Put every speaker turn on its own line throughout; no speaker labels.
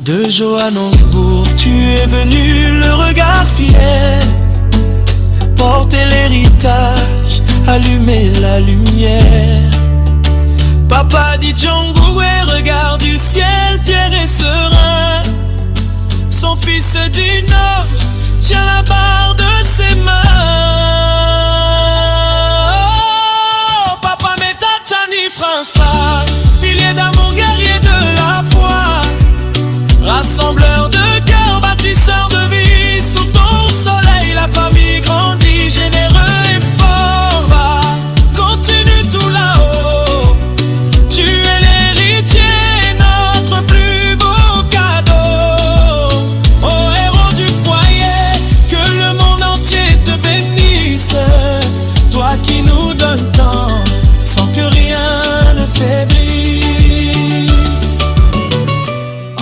De Johannesburg, tu es venu, le regard fier, porter l'héritage, allumer la lumière. Papa dit Django, regarde du ciel, fier et serein. Son fils du Nord tient la barre de ses mains. Oh, Papa Metachani François, pilier d'amour, guerrier de la foi, rassembleur de cœur, bâtisseur de vie. Sous ton soleil, la famille grandit, généreux et fort. Va, continue tout là-haut. Tu es l'héritier, notre plus beau cadeau. Oh héros du foyer, que le monde entier te bénisse. Toi qui nous donnes tant, sans que rien ne faiblisse.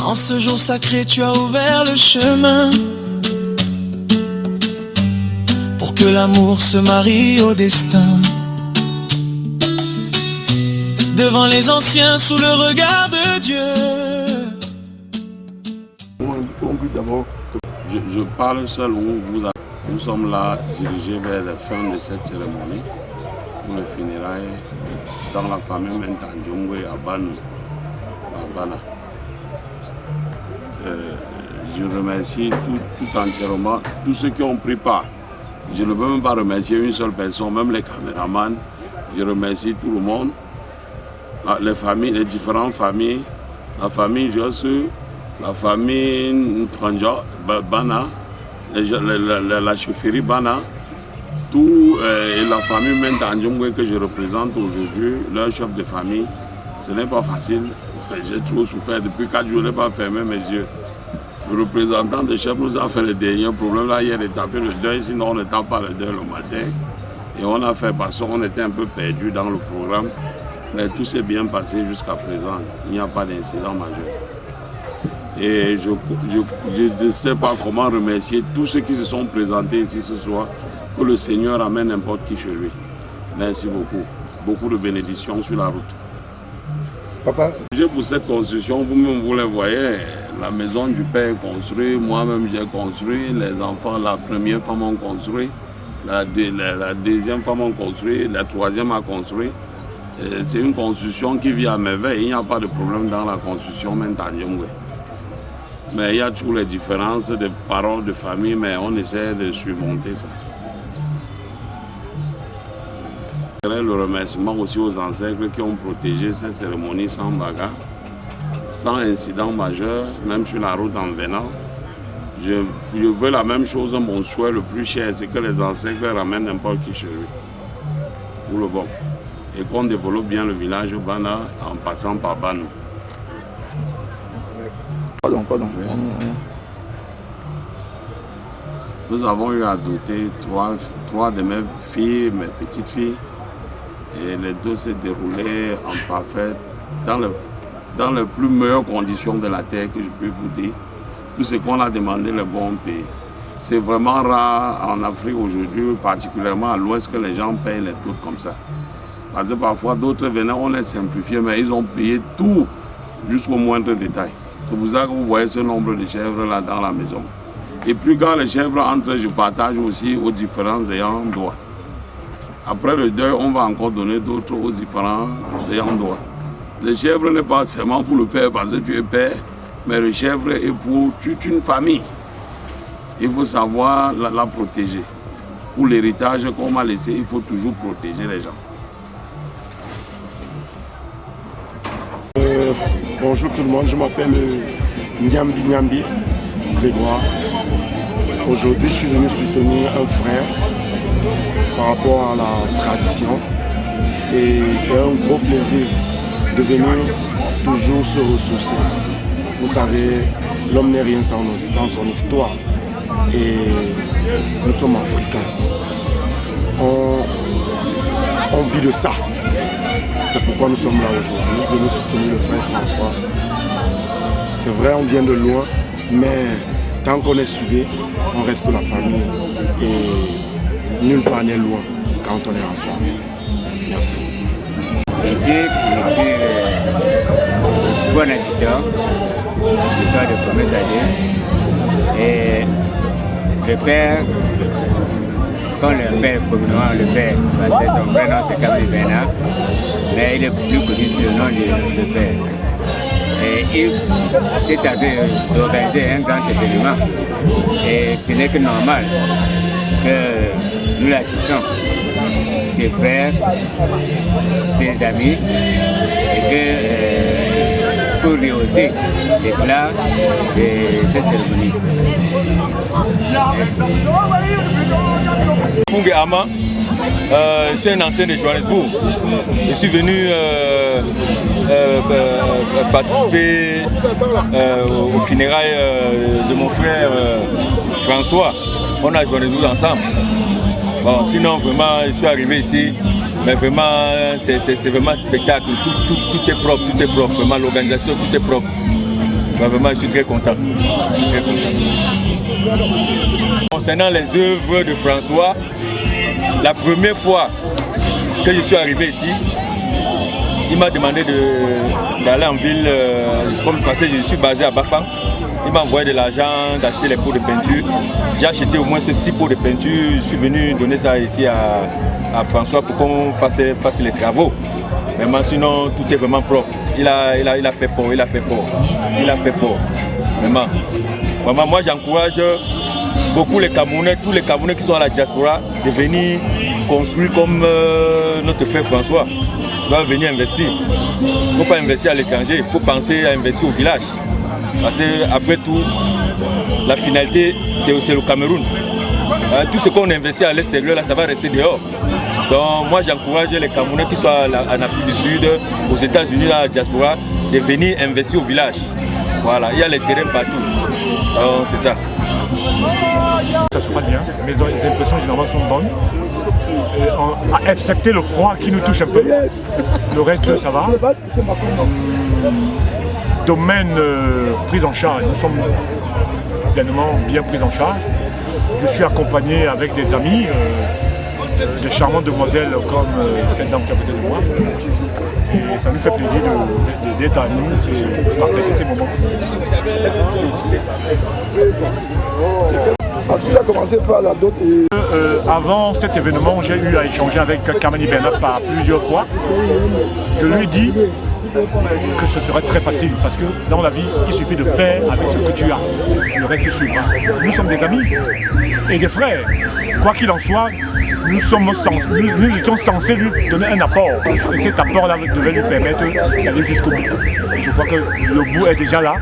En ce jour sacré, tu as ouvert le chemin pour que l'amour se marie au destin. Devant les anciens, sous le regard de Dieu.
Je parle seul où nous sommes là dirigés vers la fin de cette cérémonie pour le funérailles dans la famille Mentanjongwe à Bana. Je remercie tout entièrement tous ceux qui ont pris part. Je ne veux même pas remercier une seule personne, même les caméramans. Je remercie tout le monde, les familles, les différentes familles, la famille Josu, la famille Ntranja, Bana, la chefferie Bana, tout et la famille Mentanjongwe que je représente aujourd'hui, leur chef de famille. Ce n'est pas facile. J'ai trop souffert. Depuis 4 jours, je n'ai pas fermé mes yeux. Le représentant des chefs nous a fait le dernier problème. Là, hier, il a tapé le deuil, sinon on ne tape pas le deuil le matin. Et on a fait parce qu'on était un peu perdu dans le programme. Mais tout s'est bien passé jusqu'à présent. Il n'y a pas d'incident majeur. Et je ne sais pas comment remercier tous ceux qui se sont présentés ici ce soir. Que le Seigneur amène n'importe qui chez lui. Merci beaucoup. Beaucoup de bénédictions sur la route.
Papa.
Pour cette construction, vous-même vous le voyez, la maison du père est construite, moi-même j'ai construit, les enfants, la première femme ont construit, la deuxième femme a construit, la troisième a construit. C'est une construction qui vit à merveille, il n'y a pas de problème dans la construction maintenant. Mais il y a toujours les différences de paroles de famille, mais on essaie de surmonter ça. Le remerciement aussi aux ancêtres qui ont protégé cette cérémonie sans bagarre, sans incident majeur, même sur la route en venant. Je veux la même chose, mon souhait le plus cher, c'est que les ancêtres ramènent n'importe qui chez lui, pour le bon. Et qu'on développe bien le village Bana en passant par Ban.
Pardon.
Oui. Nous avons eu à doter trois de mes filles, mes petites filles. Et les deux s'est déroulé en parfait, dans les plus meilleures conditions de la terre que je peux vous dire. Tout ce qu'on a demandé, les bons pays. C'est vraiment rare en Afrique aujourd'hui, particulièrement à l'ouest, que les gens payent les trucs comme ça. Parce que parfois d'autres venaient, on les simplifiait, mais ils ont payé tout jusqu'au moindre détail. C'est pour ça que vous voyez ce nombre de chèvres là dans la maison. Et puis quand les chèvres entrent, je partage aussi aux différents ayants droit. Après le deuil, on va encore donner d'autres aux différents ayants droit. Le chèvre n'est pas seulement pour le père parce que tu es père, mais le chèvre est pour toute une famille. Il faut savoir la protéger. Pour l'héritage qu'on m'a laissé, il faut toujours protéger les gens.
Bonjour tout le monde, je m'appelle Nyambi Grégoire. Aujourd'hui, je suis venu soutenir un frère par rapport à la tradition. Et c'est un gros plaisir de venir toujours se ressourcer. Vous savez, l'homme n'est rien sans son histoire. Et nous sommes africains. On vit de ça. C'est pourquoi nous sommes là aujourd'hui, venir soutenir le frère François. C'est vrai, on vient de loin, mais tant qu'on est soudés, on reste la famille. Et nulle part n'est loin quand on est ensemble. Merci.
Je suis bon habitant. Nous l'histoire de Premier Sadé. Et le père, quand le père communal, le père, parce que son vrai nom c'est Camille Bernard, mais il est plus connu sous le nom du père. Et il est arrivé d'organiser un grand événement. Et ce n'est que normal que nous l'assistons, des frères, des amis, et que pour rehausser l'éclat de cette cérémonie.
Pungue Ama, je suis un ancien de Johannesburg. Je suis venu participer aux funérailles de mon frère François. On a Johannesburg ensemble. Bon, sinon, vraiment, je suis arrivé ici, mais vraiment, c'est vraiment un spectacle. Tout est propre, vraiment, l'organisation, tout est propre. Ben, vraiment, je suis très content. Concernant les œuvres de François, la première fois que je suis arrivé ici, il m'a demandé d'aller en ville, comme parce que je suis basé à Bafang. Il m'a envoyé de l'argent, d'acheter les pots de peinture. J'ai acheté au moins 6 pots de peinture. Je suis venu donner ça ici à François pour qu'on fasse les travaux. Mais sinon, tout est vraiment propre. Il a fait fort. Vraiment, moi j'encourage beaucoup les Camerounais, tous les Camerounais qui sont à la diaspora, de venir construire comme notre frère François. Ils doivent venir investir. Il ne faut pas investir à l'étranger, il faut penser à investir au village. Parce qu'après tout, la finalité, c'est le Cameroun. Tout ce qu'on investit à l'extérieur, là, ça va rester dehors. Donc moi, j'encourage les Camerounais qui sont en Afrique du Sud, aux États-Unis, à la diaspora, de venir investir au village. Voilà, il y a les terrains partout. Donc c'est ça.
Ça se passe bien, mes impressions généralement sont bonnes. Excepté le froid qui nous touche un peu. Le reste, ça va. Domaine prise en charge, nous sommes pleinement bien pris en charge. Je suis accompagné avec des amis, des charmantes demoiselles comme cette dame qui est à côté de moi. Et ça nous fait plaisir d'être à nous et de partager ces moments.
Est-ce que tu as commencé par la dot et...
Avant cet événement, j'ai eu à échanger avec Kamani Bernard par plusieurs fois. Je lui ai dit que ce serait très facile parce que dans la vie, il suffit de faire avec ce que tu as. Le reste suivra. Nous sommes des amis et des frères. Quoi qu'il en soit, nous étions censés lui donner un apport. Et cet apport-là devait lui permettre d'aller jusqu'au bout. Et je crois que le bout est déjà là.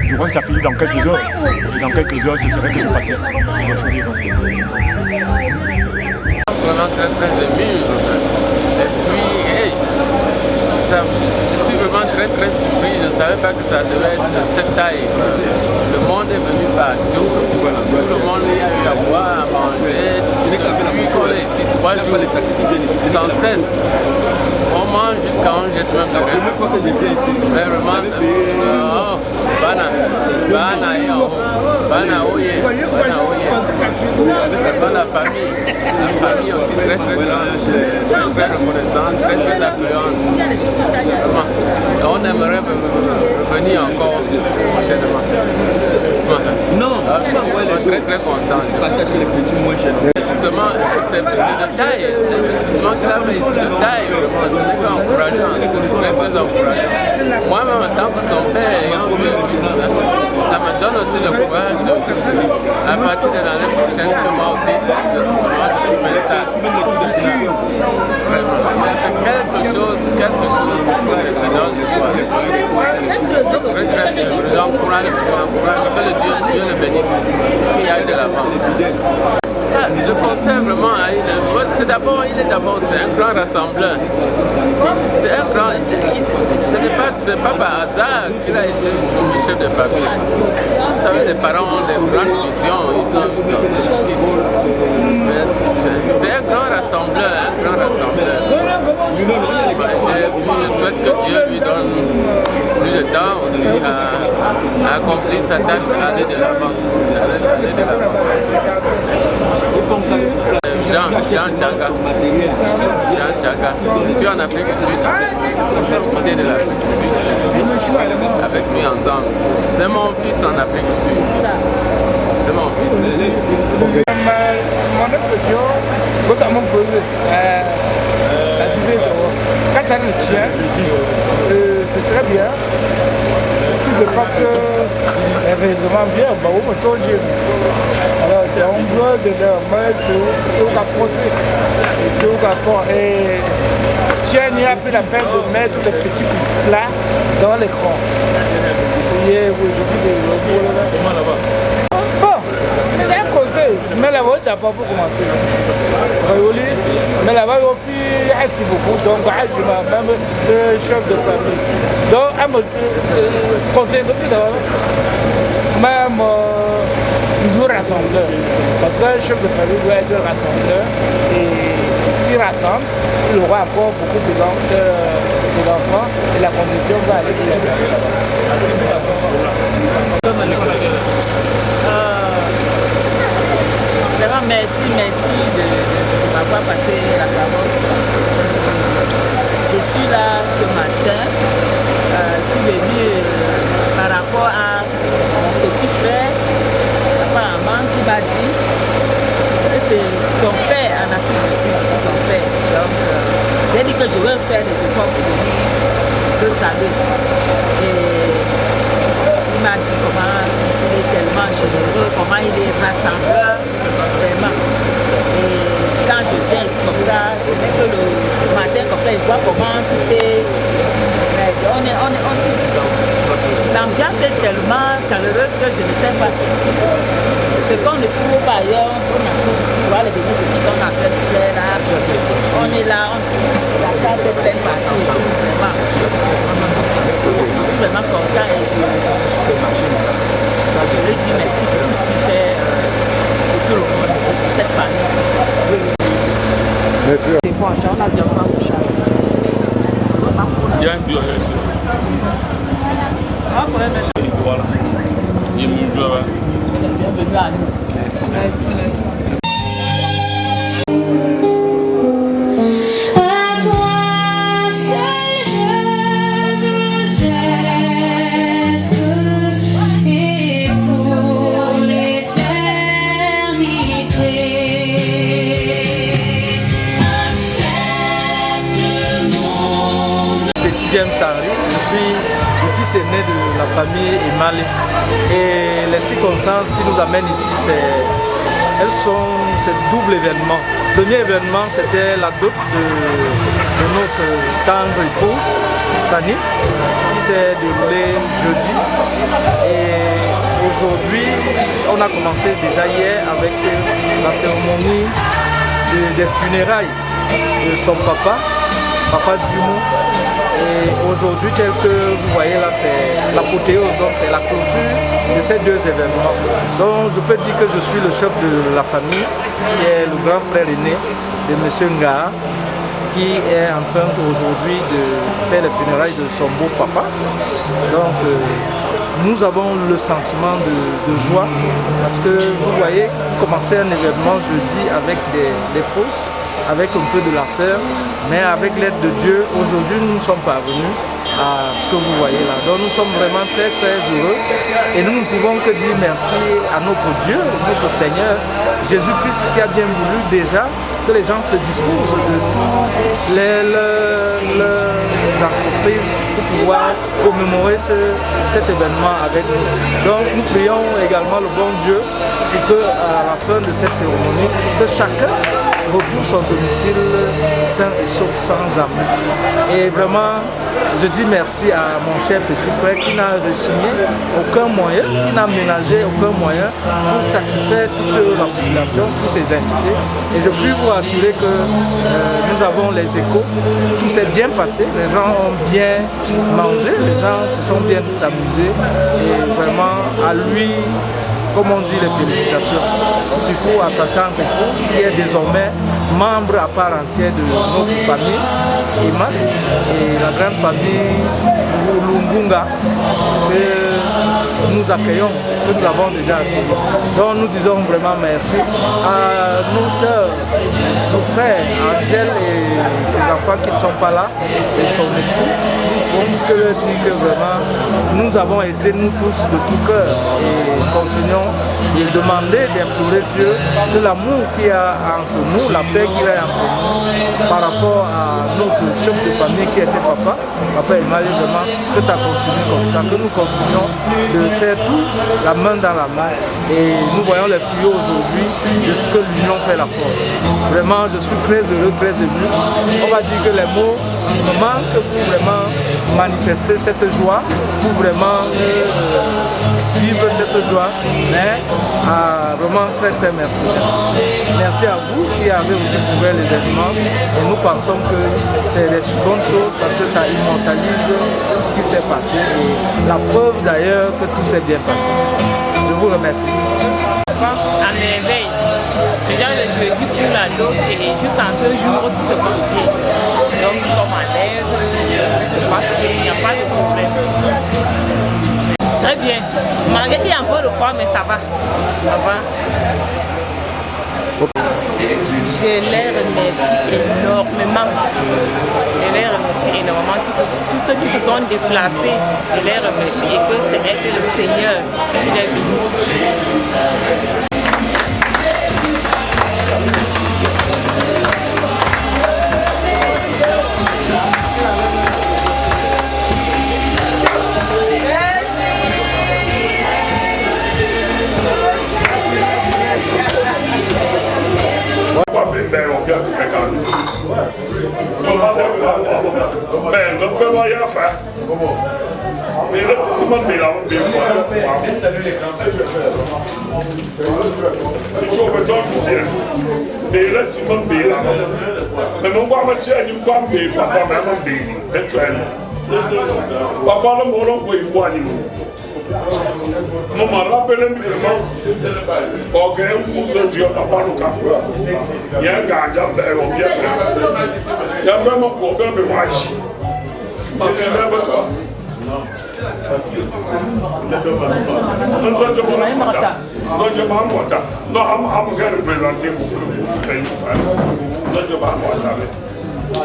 Je crois que ça finit dans quelques heures. Et dans quelques heures, ce serait que je passais.
Vraiment très ému. Et puis, je suis vraiment très surpris. Je ne savais pas que ça devait être de cette taille. Le monde est venu partout. Tout le monde a eu à boire, à manger. Depuis qu'on est ici 3 jours, sans cesse. On mange jusqu'à on jette même le reste. Mais vraiment, la famille aussi très grande, très reconnaissante, très accueillante. Vraiment. On aimerait revenir encore prochainement. Je suis très content. L'investissement, c'est de taille. L'investissement qu'il a fait ici de taille, vraiment, ce n'est qu'encourageant, c'est très encourageant. Moi-même, en tant que son père, ça me donne aussi le courage à partir de l'année prochaine que moi aussi, je commence à m'installer. Vraiment, il a fait quelque chose pour rester dans l'histoire. Très bien. Je l'encourage, que le Dieu le bénisse, qu'il aille de l'avant. Le concert vraiment, c'est un grand rassembleur. Ce n'est pas par hasard qu'il a été le chef de famille. Vous savez, les parents ont des grandes visions, ils ont c'est un grand rassembleur, Je souhaite que Dieu lui donne plus de temps aussi à accomplir sa tâche, à aller de l'avant. Jean Changa. Je suis en Afrique du Sud, nous sommes côté de l'Afrique du Sud, avec lui ensemble. C'est mon fils en Afrique du Sud. C'est mon fils.
Mon impression, notamment la cité quand ça le tient, c'est très bien. Tout se passe évidemment bien. Alors, on veut de leur mettre au capocé. Et tiens, il a pris la peine de mettre les petits plats dans l'écran. Bon, mais d'un côté, mais la voix n'a pas pour commencer. Mais la voix, il y a beaucoup. Donc, je m'appelle même le chef de famille. Donc, elle me conseille aussi même toujours rassembleur. Parce qu'un chef de famille doit être rassembleur. Et s'il rassemble, il aura encore beaucoup d'enfants et la condition va aller de
Vraiment merci de m'avoir passé la parole. Je suis là ce matin. Je suis venu par rapport à mon petit frère, apparemment, qui m'a dit que c'est son père en Afrique du Sud, c'est son père. Donc, j'ai dit que je vais faire des efforts pour venir le saluer. Et il m'a dit comment il est tellement généreux, comment il est rassembleur, vraiment. Et quand je viens ici comme ça, c'est vrai que le matin comme ça, il voit comment tout est. On se dit, l'ambiance est tellement chaleureuse que je ne sais pas. Ce qu'on ne trouve pas ailleurs, on a tout ici, voilà les bénis qu'on a fait faire là. On est là, la table est pleine partout, vraiment. Je suis vraiment content et je lui dis merci pour tout ce qu'il fait pour tout le monde, pour cette famille. Des fois, on a de quoi vous charger.
Il y a un bureau. Voilà. Il est bienvenue
à nous. Merci.
James Henry, je suis le fils aîné de la famille Emale et les circonstances qui nous amènent ici, c'est double événement. Le premier événement, c'était la dot de notre tendre épouse, Fanny, qui s'est déroulée jeudi. Et aujourd'hui, on a commencé déjà hier avec la cérémonie des funérailles de son papa Dumou. Et aujourd'hui, tel que vous voyez là, c'est l'apothéose, donc c'est la clôture de ces deux événements. Donc je peux dire que je suis le chef de la famille, qui est le grand frère aîné de M. Nga, qui est en train aujourd'hui de faire les funérailles de son beau papa. Donc nous avons le sentiment de joie, parce que vous voyez, commencer un événement jeudi avec des fausses, avec un peu de la peur, mais avec l'aide de Dieu, aujourd'hui nous sommes parvenus à ce que vous voyez là. Donc nous sommes vraiment très heureux et nous ne pouvons que dire merci à notre Dieu, notre Seigneur Jésus-Christ, qui a bien voulu déjà que les gens se disposent de toutes les entreprises pour pouvoir commémorer cet événement avec nous. Donc nous prions également le bon Dieu pour que à la fin de cette cérémonie, que chacun retrouve son domicile sain et sauf, sans amour. Et vraiment, je dis merci à mon cher petit frère qui n'a rechigné aucun moyen, qui n'a ménagé aucun moyen pour satisfaire toute la population, tous ses invités. Et je puis vous rassurer que nous avons les échos, tout s'est bien passé, les gens ont bien mangé, les gens se sont bien amusés. Et vraiment, à lui, comme on dit, les félicitations. Surtout à sa tante épouse, qui est désormais membre à part entière de notre famille, Emale, et la grande famille Lungunga, que nous accueillons, que nous avons déjà accueillis. Donc nous disons vraiment merci à nos sœurs, nos frères, Angèle et ses enfants qui ne sont pas là, et son époux. Nous pouvons que leur dire que vraiment nous avons aidé nous tous de tout cœur et continuons de demander, d'implorer Dieu de l'amour qu'il y a entre nous, la paix qu'il y a entre nous par rapport à notre chef de famille qui était papa Emmanuel, vraiment que ça continue comme ça, que nous continuons de faire tout la main dans la main et nous voyons les fluides aujourd'hui de ce que l'union fait la force. Vraiment je suis très heureux, très ému. On va dire que les mots me manquent pour vraiment manifester cette joie, pour vraiment vivre cette joie, mais vraiment très merci. Merci à vous qui avez aussi couvert l'événement et nous pensons que c'est des bonnes choses parce que ça immortalise tout ce qui s'est passé et la preuve d'ailleurs que tout s'est bien passé. Je vous remercie.
Je pense à merveille. Déjà le jeudi pour la dot et juste en ce jour tout se passe bien. Donc nous sommes à l'aise, je pense qu'il n'y a pas de problème. Très bien. Malgré qu'il y a un peu de froid, mais ça va. Ça va. Je les remercie énormément. Je les remercie énormément. Tous ceux qui se sont déplacés, je les remercie et que c'est le Seigneur qui les bénisse.
Maman rappelle vraiment aucun cousin Dieu papa nous cap. Il y a un gars au bien. Il y a vraiment problème de moi ici. Ma fille avec toi. Non, I'm going to represent you.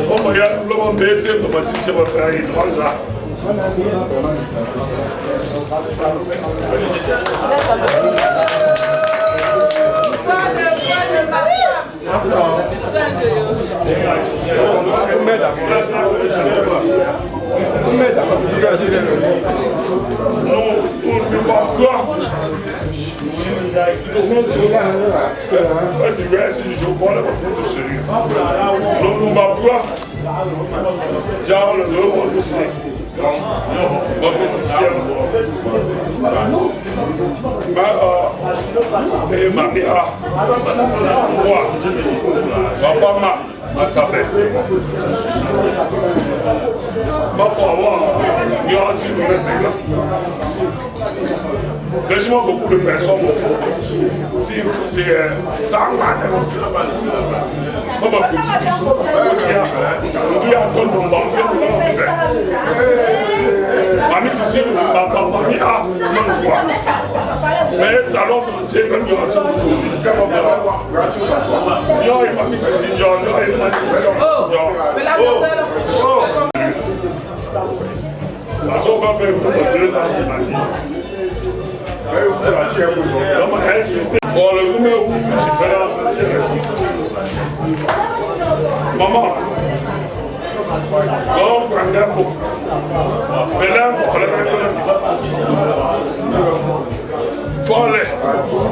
On va y aller, on va baisser, on va s'y faire une grande là. Laisse-moi beaucoup de personnes au fond. Si c'est ça, mon petit-fils, il y a encore mon banquier pour l'enlever. Mamie, c'est mamie a non joie. Mais ça l'autre, j'ai venu à ce proposé. Yo, mamie, c'est John, yo, il m'a dit, on va faire pour 2 ans, c'est ma vie. On va insister. Bon, le numéro où différence, c'est maman. Non, quand même, bon. Mais là, on va Fale,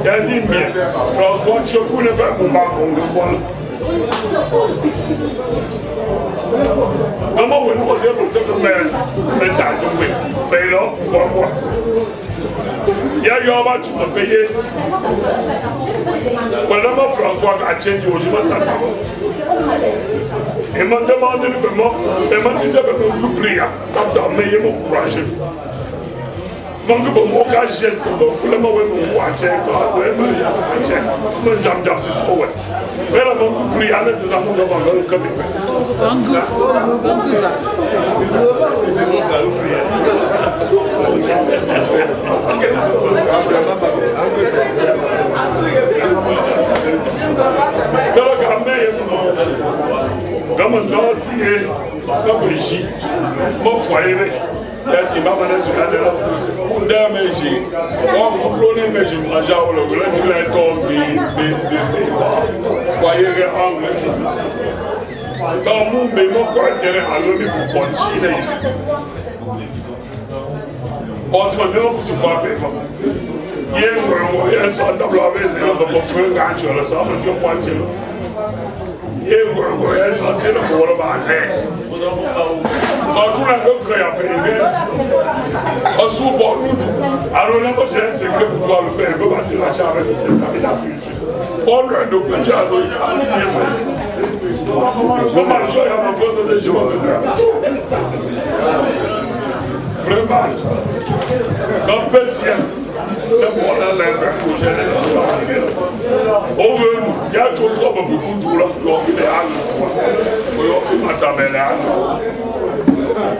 il y a une bien. François, tu peux le faire pour ma congue. Maman, vous nous posez pour ce que mais ça a tombé. Mais là, pourquoi? Il y a eu un match pour payer. Madame François a changé aujourd'hui, ça tombe. Et m'a demandé le paiement, et m'a dit que c'est un peu prière. Attends, mais il m'a couragé. Donc, je vais faire un geste, donc, je vais faire un geste, je vais faire un geste. Mais là, je vais faire un geste, je vais faire un geste.
Dans mon bémol, quand intérêt à l'homme pour continuer. Bon, c'est maintenant pour se voir avec moi. Il y a un soldat avec ses hommes pour faire un gâteau, le sang de Dieu passé. Il y a un censé le pour le bas l'aise. Quand tout le monde crée à payer, on sous-bord nous. Alors là, j'ai un secret pour pouvoir le faire. Il peut battre la charge avec le cabinet. On le doit déjà à nous faire. Vraiment, je vais avoir besoin de gens. Vraiment, comme patient, le problème est que je laisse pas. Au menu, il y a tout le temps beaucoup de tout là, donc il est à nous. Il y a ça mais là.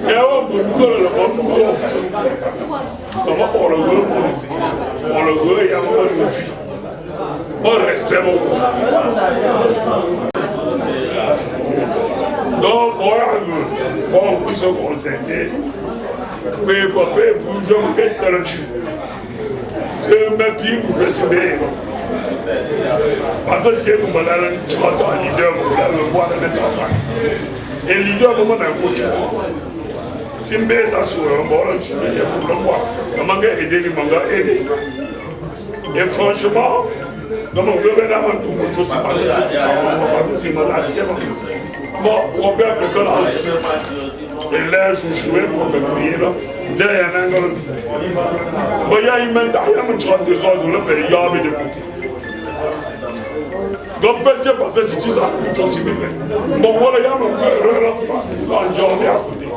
Il y a un peu de le monde. Comment on le veut, il y a un peu de vie. On respecte beaucoup. Donc, on peut se concentrer. Mais papa, pour je me mettre là-dessus. C'est un pays où je suis bien. Parce que si vous m'avez un leader, vous allez le voir de mettre en face. Et le leader, vous m'avez impossible. Si je mets ça sur un bord, je suis bien pour le voir. Je m'ai aidé, il m'a aidé. Et franchement, dans mon gouvernement, tout le monde, je suis parce que c'est ma nation. Bon, Robert Pécolance, et là, je jouais pour me crier là, derrière un angle. Bon, il y a une main derrière, mais tu as des ordres, le pays, il y a des députés. Donc, c'est parce que tu dis ça, tu as aussi bien. Bon, voilà, il y a mon père là, en journée à côté.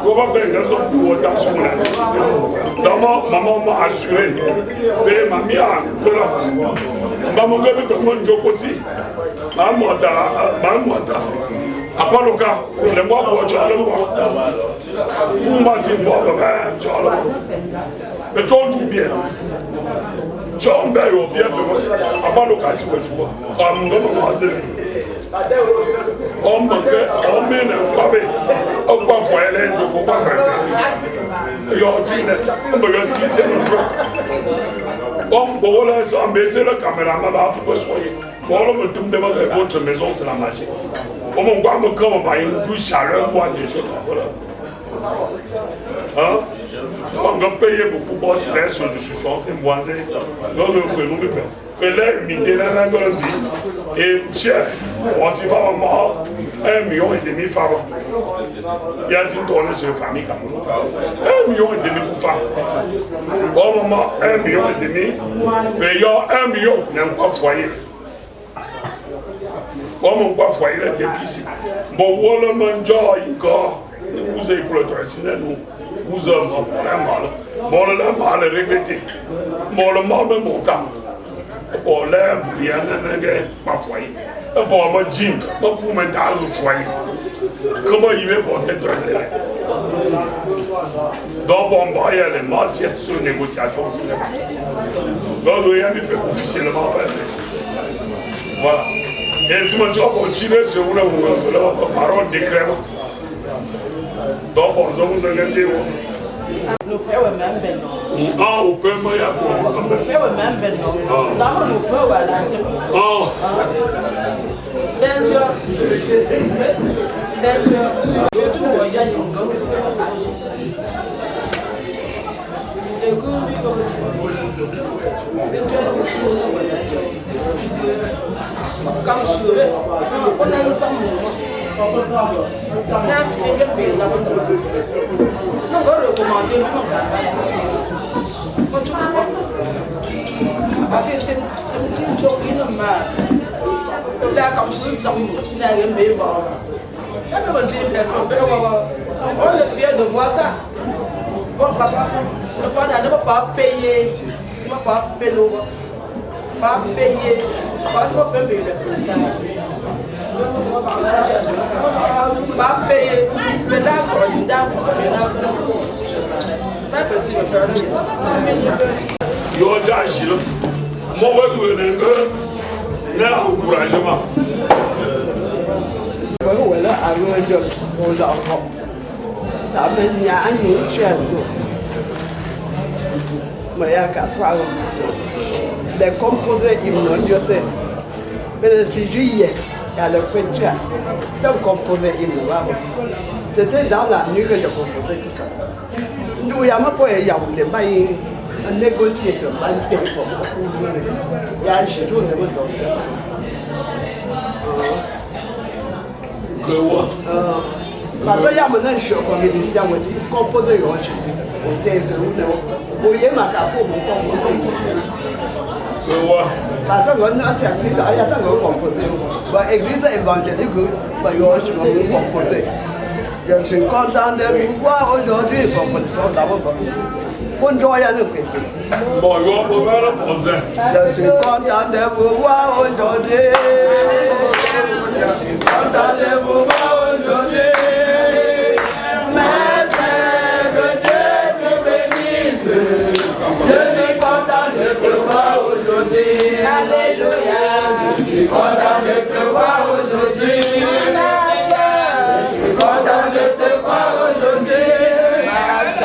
On va faire des autres pour autant sur la d'abord, maman m'a assuré, et mamie a, voilà. Maman m'a dit que mon joke aussi. Maman à part le cas, le mois pour Charles, pour moi, c'est moi, Charles. Mais tu en bien. Tu en bien, à part le cas, c'est moi, je vois. Comme nous, on a saisi. On met un pavé, on va voir l'aide, on va voir. Il y a un on va aussi, c'est le jeu. On va laisser baisser le caméraman, là, il faut soigner. Pour le temps de votre maison, c'est la magie. On va me comme une douche chaleur, moi, des choses. Hein? On va payer beaucoup pour se faire sur du sucre, c'est voisin. Non, nous le faisons. Que l'unité là, la grande vie. Et cher, on s'y va maman, 1,5 million de femmes. Il y a une tournée sur la famille Cameroun. 1,5 million pour femmes. Au moment, 1,5 million, mais il y a 1 million qui n'ont pas foyer. Comme on va foyer là depuis ici. Bon, voilà, mon joie, vous avez pour le dressing, vous avez un mal. Bon, le mal est regretté. Bon, le mal est montant. Bon, là, il y a un foyer. Bon, moi, Jim, moi, pour me dar le foyer. Comment il va porter dressing? Donc, bon, il y a les masses sur négociation. Donc, il y a un officiellement fait. Voilà. Et si je continue sur une parole décret, donc on vous a gagné. Ah, on peut me y
comme je suis on a une femme on va recommander mon campagne. Quand tu vois, avec tes petits jogging, là, comme je suis il n'a rien de bon. On est fiers de voir ça. Bon, papa, ne va pas payer, ne va pas payer l'eau. Pas payer, pas payer le pas payer, mais là, quand il dame, pas possible.
yo d'agir. Moi, je veux encouragement.
Voilà, alors, on l'a encore. Ça m'a mis à un cher. Mais il y a qu'à voir. Les composés hymnes, je sais. Mais si juillet, il y a le peinture. Donc, composé hymne, c'était dans la nuit que je composais tout ça. Nous, il y a un peu de mailles. Négocier de banque pour il y a un château de votre parce qu'il y a un choc comme musicien aussi, composé au château, au théâtre, au Yémaka pour mon composé. Parce qu'on a servi, il y a un composé. L'église évangélique, il y a un composé. Je suis content de vous voir aujourd'hui, composition d'abord. Bon, je suis content de vous voir aujourd'hui. Je suis content de vous voir aujourd'hui. Merci que Dieu me bénisse. Je suis content de te voir aujourd'hui. Alléluia. Je suis content de te voir aujourd'hui. Je suis content de te voir aujourd'hui. Je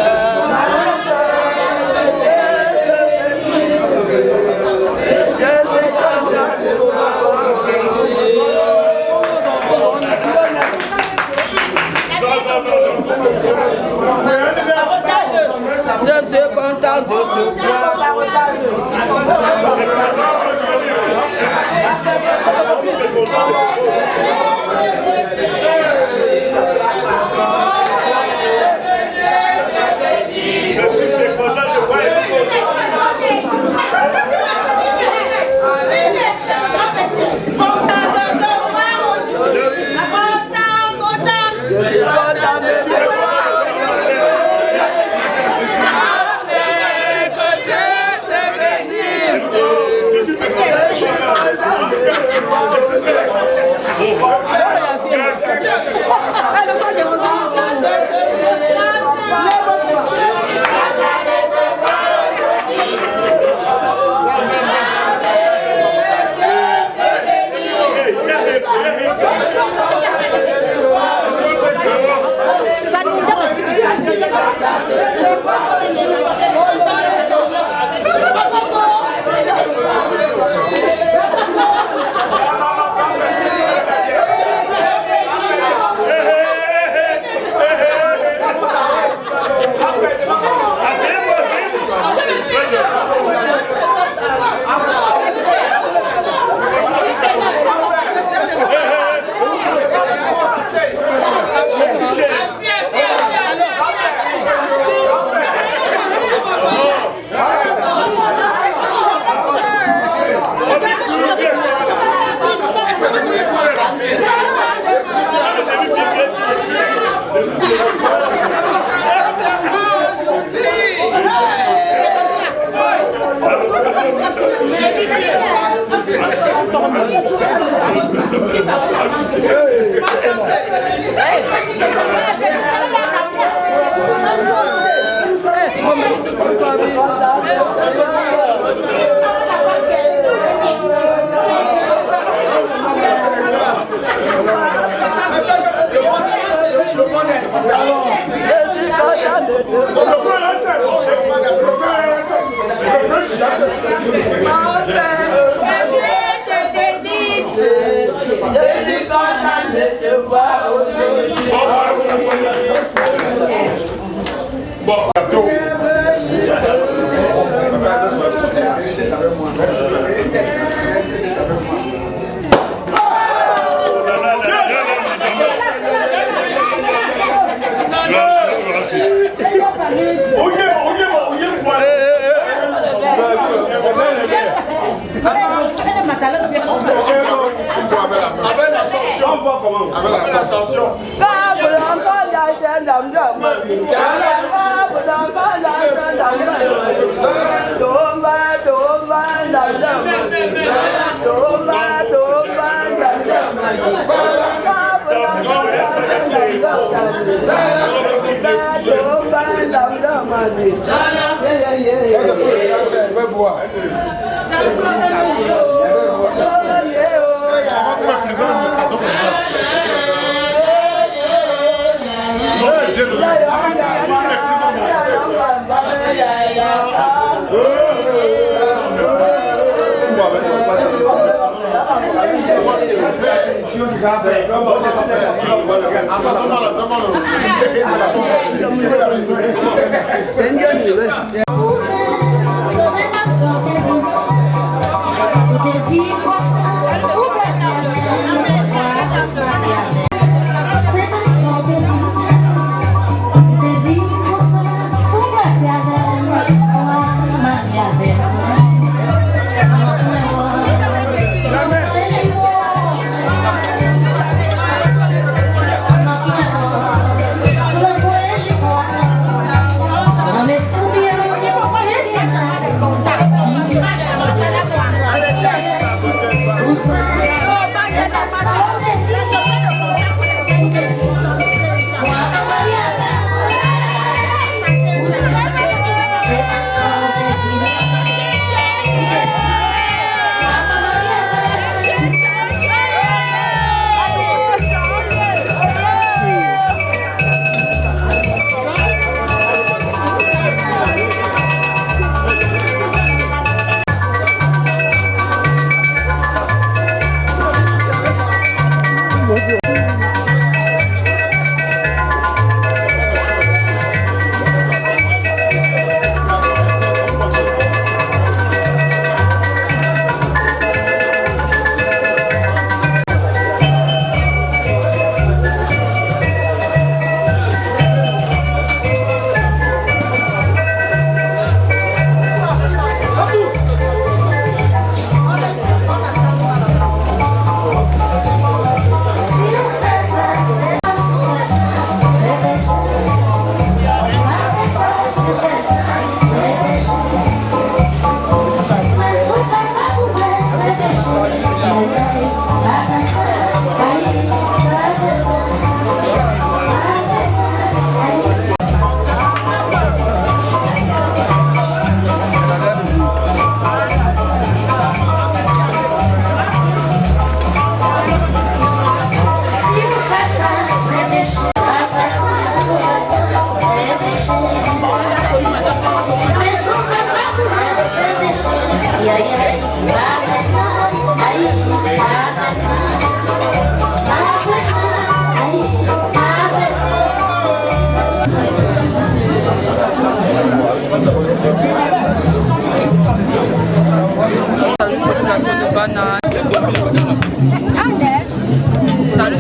suis content de te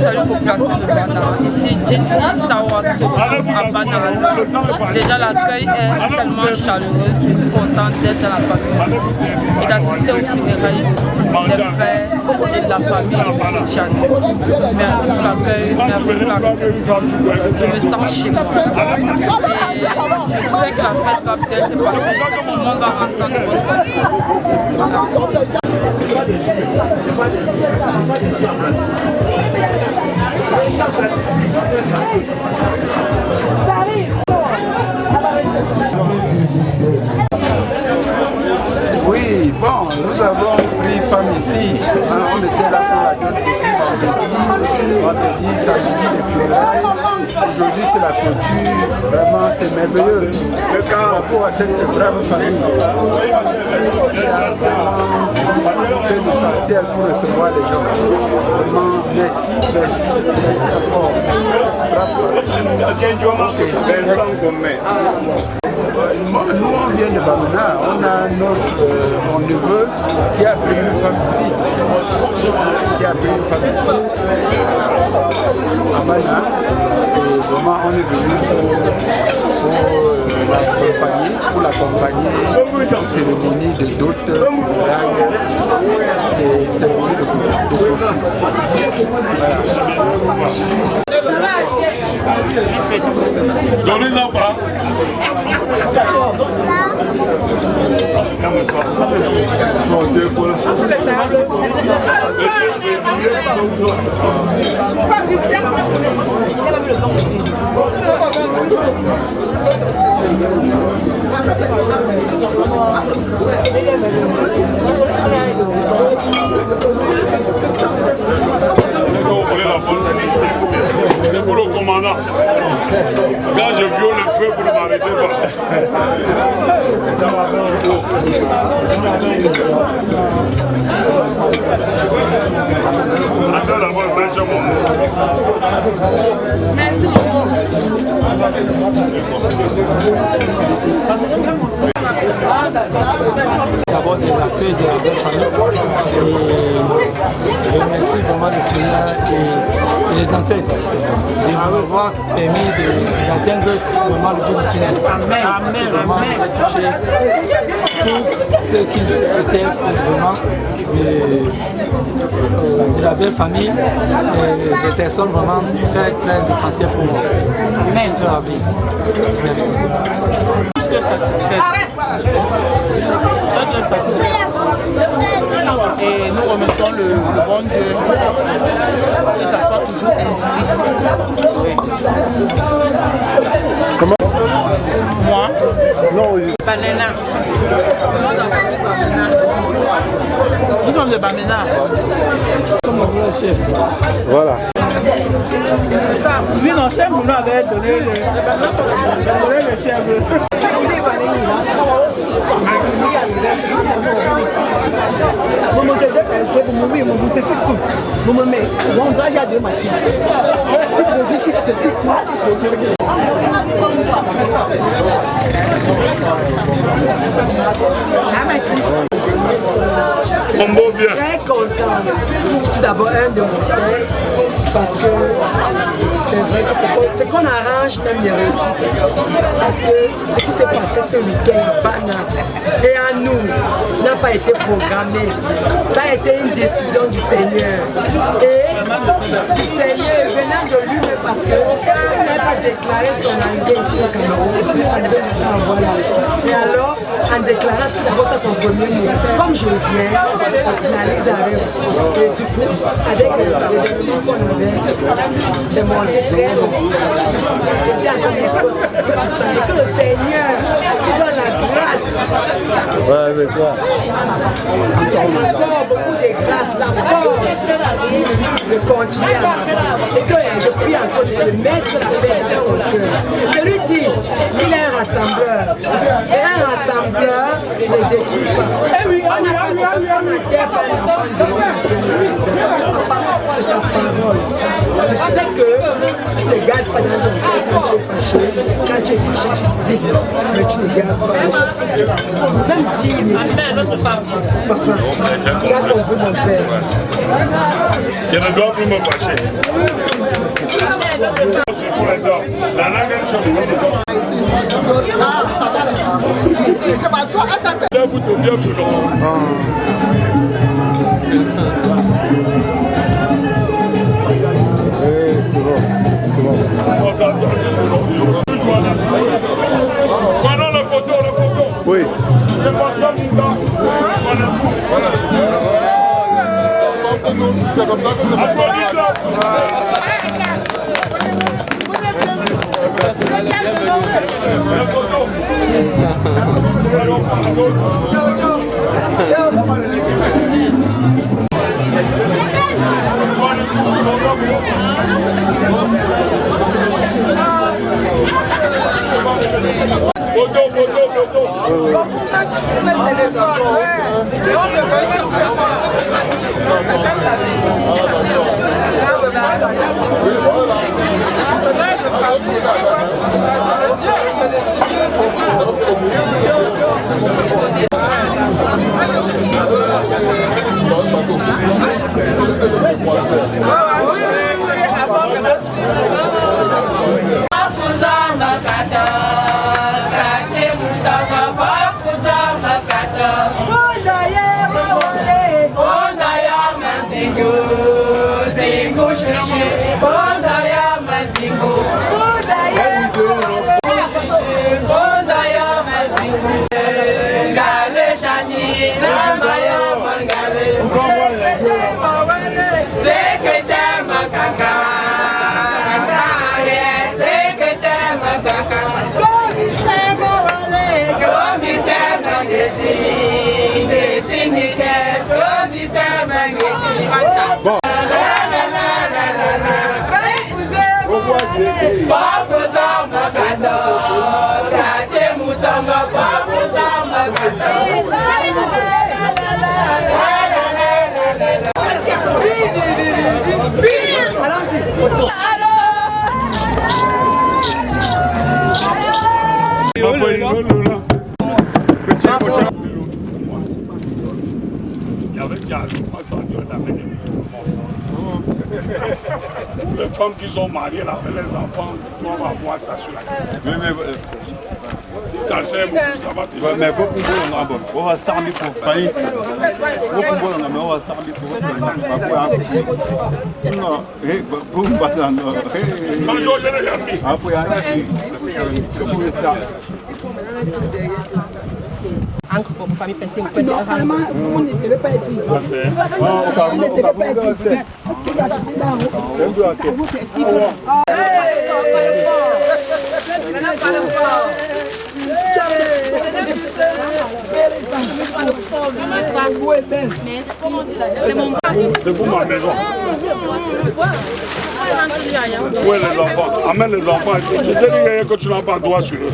Salut population de Bana. Ici Jinfi Sawa qui se trouve à Bana. Déjà l'accueil est tellement chaleureux. Je suis contente d'être dans la famille et d'assister aux funérailles des frères et de la famille de Tchad. Merci pour l'accueil, merci pour la réception. Je me sens chez moi. Et je sais que la fête va bien se passer. Tout le monde va rentrer dans de bonnes conditions.
Oui, bon, nous avons pris femme ici. On était là pour la date depuis vendredi, samedi, les funérailles. Aujourd'hui, c'est la clôture. Vraiment, c'est merveilleux. Par rapport à cette brave famille, qui a vraiment fait l'essentiel pour recevoir les gens. Vraiment, merci, merci, merci encore. Cette brave famille. Nous, on vient de Bamena, on a mon neveu qui a pris une femme ici. À Bana. Et vraiment, on est venu pour l'accompagner aux cérémonies de dot, funérailles et cérémonies de clôture.
Donnez-en pas. C'est pour le commandant. Quand je viole le feu, vous ne m'arrêtez pas. Attends d'abord,
merci beaucoup.
D'abord de l'accueil de la belle famille et je remercie vraiment le Seigneur et les ancêtres de m'avoir permis d'atteindre vraiment le bout du tunnel. C'est vraiment de toucher tout ce qui était vraiment de la belle famille et des personnes vraiment très essentielles pour moi. Merci. Merci.
Et nous remercions le bon Dieu que ça soit toujours ainsi. Oui.
Comment?
Moi?
Non, oui.
Banana. Nous sommes de Bamena.
Comme le chef.
Voilà.
Oui, non, chef, nous avait donné le chef.
Très contente. Tout d'abord, un de mon père, parce que c'est vrai que ce qu'on arrange même les réussites. Parce que ce qui s'est passé ce week-end à Bana et à nous n'a pas été programmé. Ça a été une décision du Seigneur. Et du Seigneur venant de lui-même parce que il n'avait pas déclaré son arrivée ici au Cameroun. Ça devait pas avoir là. Et alors, en déclarant tout d'abord ça son premier mot. Comme je viens, on finalise avec. Et du coup, avec l'événement qu'on avait, c'est monté très long. Je dis encore merci pour ça. Et que le Seigneur nous donne la grâce.
Ouais, c'est quoi?
Encore beaucoup de grâce, la force de continuer à avoir. Et que je prie encore de mettre la paix dans son cœur. Je lui dis, il est un rassembleur. Et un rassembleur ne détruit pas. On n'a pas d'enfant de c'est ta parole. Je sais que tu ne gardes pas dans ton cœur quand tu es fâché. Quand tu es fâché, tu dis, mais tu ne gardes pas. Même dire, il me dit, papa, tu as compris mon père.
Je ne dois plus me fâcher.
Je m'assois, attends.
Voilà la photo, la photo.
Oui. C'est comme ça qu'on
Bondaya,
Les femmes qui sont mariées là, avec les enfants doivent avoir ça sur la tête. Si ça sert beaucoup, ça va te faire.
Mais beaucoup on va s'armer pour payer. Beaucoup on va s'armer pour non,
Encre pour famille PC, vous prenez un
normalement, on ne devait pas être ici. On ne devait pas être ici. Il a dit là, vous ici.
C'est pour ma maison. Où est les enfants? Amène les enfants. Je t'ai dit que tu n'as pas droit sur eux.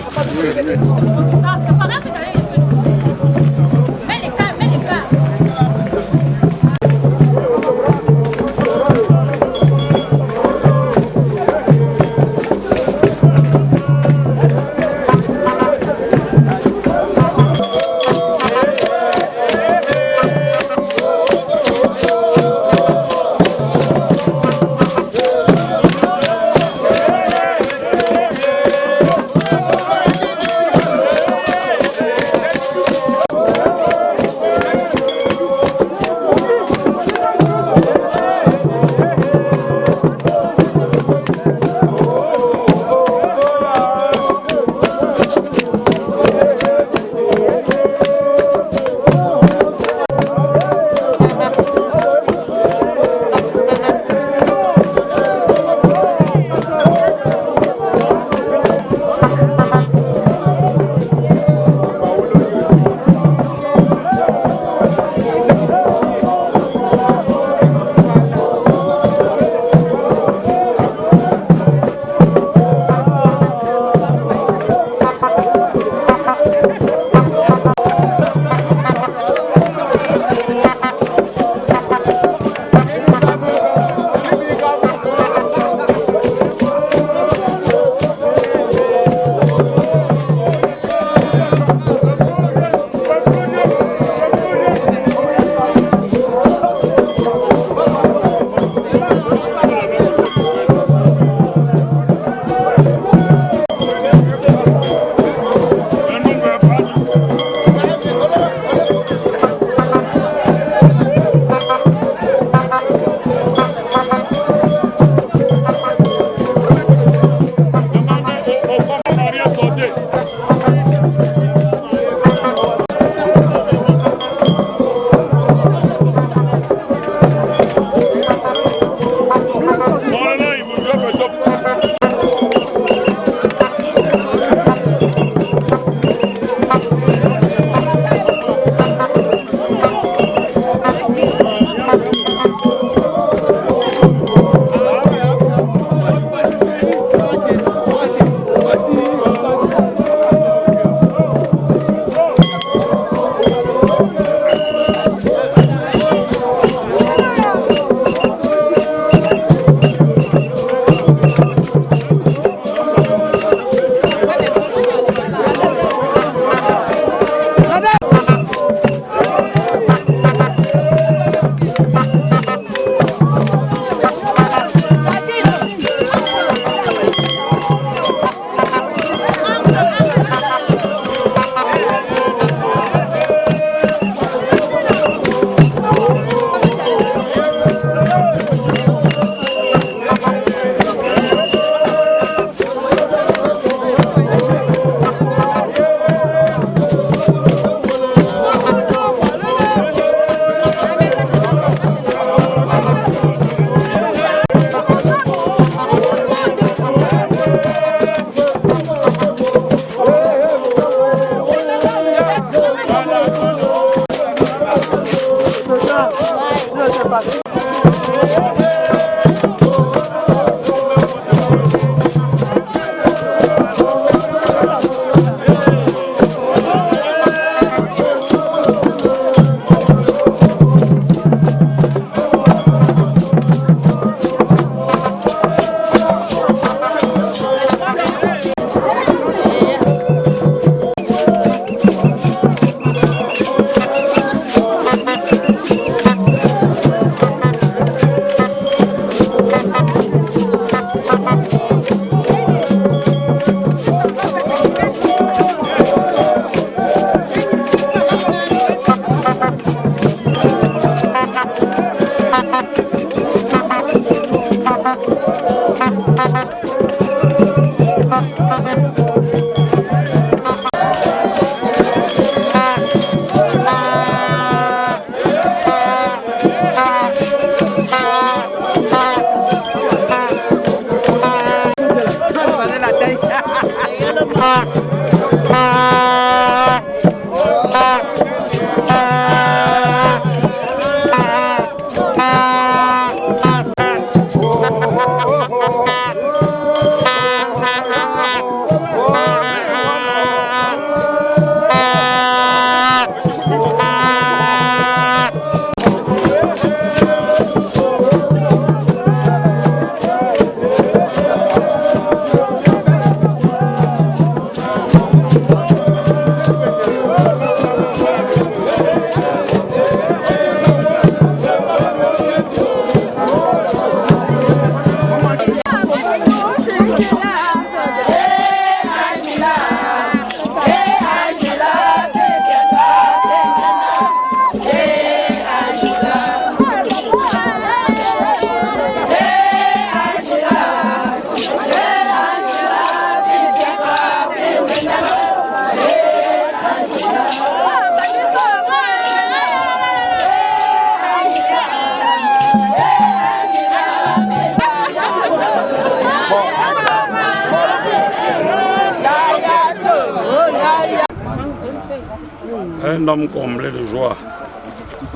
un homme comblé de joie,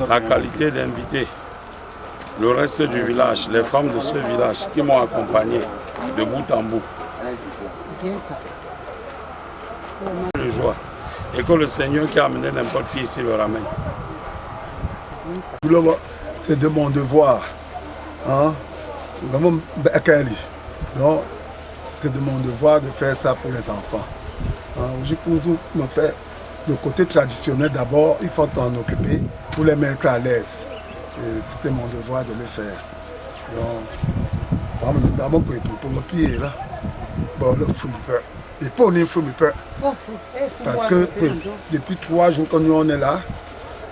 la qualité d'invité, le reste du village, les femmes de ce village qui m'ont accompagné de bout en bout. De joie. Et que le Seigneur qui a amené n'importe qui ici le ramène.
C'est de mon devoir. Hein? Donc, c'est de mon devoir de faire ça pour les enfants. Hein? Me faire le côté traditionnel d'abord, il faut t'en occuper pour les mettre à l'aise. C'était mon devoir de le faire. Donc, pour le pied là, bon, le fruit peur. Et pas on est fruit peur. Parce que depuis 3 jours que nous on est là,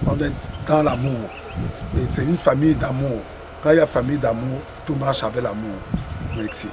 on est dans l'amour. Et c'est une famille d'amour. Quand il y a famille d'amour, tout marche avec l'amour. Merci.